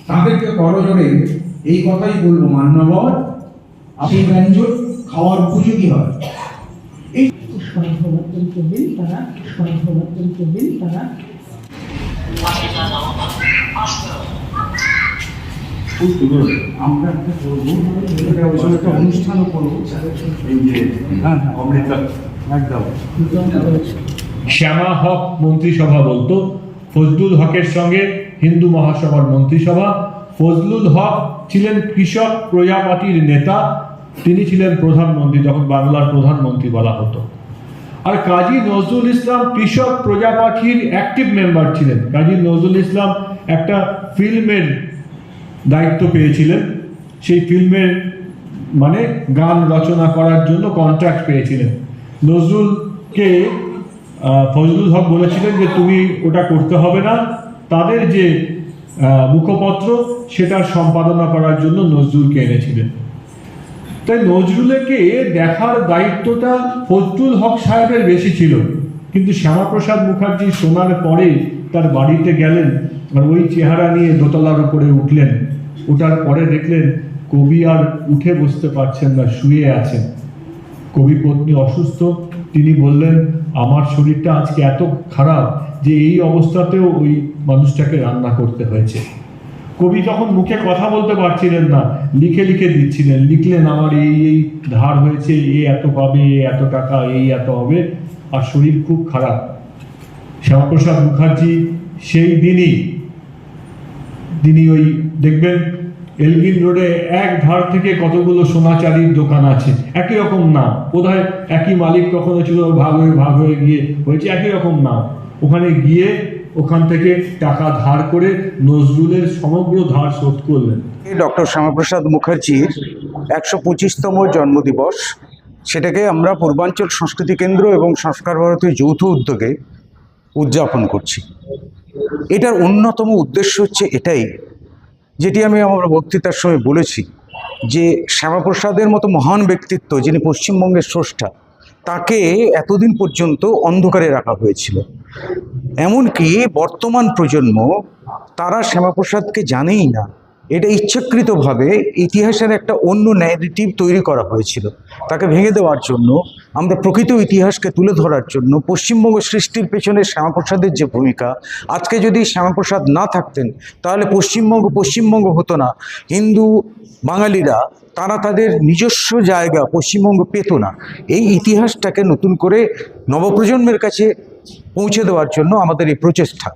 তাদেরকে করজোড়ে এই কথাই বলবো, মান্যবর আপনি ব্যঞ্জন খাওয়ার উপযোগী হয়। এই আমরা একটা করবো, একটা অনুষ্ঠানও করবো। একদম শ্যামা হক মন্ত্রিসভা বলতো, ফজলুল হকের সঙ্গে হিন্দু মহাসভার মন্ত্রিসভা। ফজলুল হক ছিলেন কৃষক প্রজাপার্টির নেতা, তিনি ছিলেন প্রধানমন্ত্রী, যখন বাংলার প্রধানমন্ত্রী বলা হতো। আর কাজী নজরুল ইসলাম কৃষক প্রজাপার্টির অ্যাক্টিভ মেম্বার ছিলেন। কাজী নজরুল ইসলাম একটা ফিল্মের দায়িত্ব পেয়েছিলেন, সেই ফিল্মের মানে গান রচনা করার জন্য কন্ট্রাক্ট পেয়েছিলেন। নজরুলকে ফজলুল হক বলেছিলেন যে তুমি ওটা করতে হবে না, তাদের যে মুখপত্র সেটার সম্পাদনা করার জন্য নজরুলকে এনেছিলেন। তাই নজরুলকে দেখার দায়িত্বটা ফজলুল হক সাহেবের বেশি ছিল। কিন্তু শ্যামাপ্রসাদ মুখার্জি শোনার পরে তার বাড়িতে গেলেন, আর ওই চেহারা নিয়ে দোতলার উপরে উঠলেন। ওঠার পরে দেখলেন কবি আর উঠে বসতে পারছেন না, শুয়ে আছেন। কবি পত্নী অসুস্থ, তিনি বললেন আমার শরীরটা আজকে এত খারাপ যে এই অবস্থাতেও ওই মানুষটাকে রান্না করতে হয়েছে। কবি যখন মুখে কথা বলতে পারছিলেন না, লিখে লিখে দিচ্ছিলেন, লিখলেন আমার এই এই ধার হয়েছে, এ এত পাবে, এত টাকা, এই এত হবে, আর শরীর খুব খারাপ। শ্যামাপ্রসাদ মুখার্জি সেই দিনই তিনি ওই দেখবেন এলগিন রোডে এক ধার থেকে কতগুলো সোনাচারির দোকান আছে, একই রকম নাম, বোধহয় একই মালিক কখনো ছিল, ভাগ হয়ে গিয়ে হয়েছে একই রকম নাম। ওখানে গিয়ে ওখান থেকে টাকা ধার করে নজরুলের সমগ্র ধার শোধ করলেন। ডক্টর শ্যামাপ্রসাদ মুখার্জির ১২৫তম জন্মদিবস, সেটাকে আমরা পূর্বাঞ্চল সংস্কৃতি কেন্দ্র এবং সংস্কার ভারতীর যৌথ উদ্যোগে উদযাপন করছি। এটার অন্যতম উদ্দেশ্য হচ্ছে এটাই, যেটি আমি আমার বক্তৃতার সময় বলেছি, যে শ্যামাপ্রসাদের মতো মহান ব্যক্তিত্ব, যিনি পশ্চিমবঙ্গের স্রষ্টা, তাকে এতদিন পর্যন্ত অন্ধকারে রাখা হয়েছিল। এমনকি বর্তমান প্রজন্ম তারা শ্যামাপ্রসাদকে জানেই না। এটা ইচ্ছাকৃতভাবে ইতিহাসের একটা অন্য ন্যারেটিভ তৈরি করা হয়েছিল। তাকে ভেঙে দেওয়ার জন্য, আমরা প্রকৃত ইতিহাসকে তুলে ধরার জন্য, পশ্চিমবঙ্গ সৃষ্টির পেছনে শ্যামাপ্রসাদের যে ভূমিকা, আজকে যদি শ্যামাপ্রসাদ না থাকতেন তাহলে পশ্চিমবঙ্গ হতো না। হিন্দু বাঙালিরা তারা তাদের নিজস্ব জায়গা পশ্চিমবঙ্গ পেত না। এই ইতিহাসটাকে নতুন করে নবপ্রজন্মের কাছে পৌঁছে দেওয়ার জন্য আমাদের এই প্রচেষ্টা।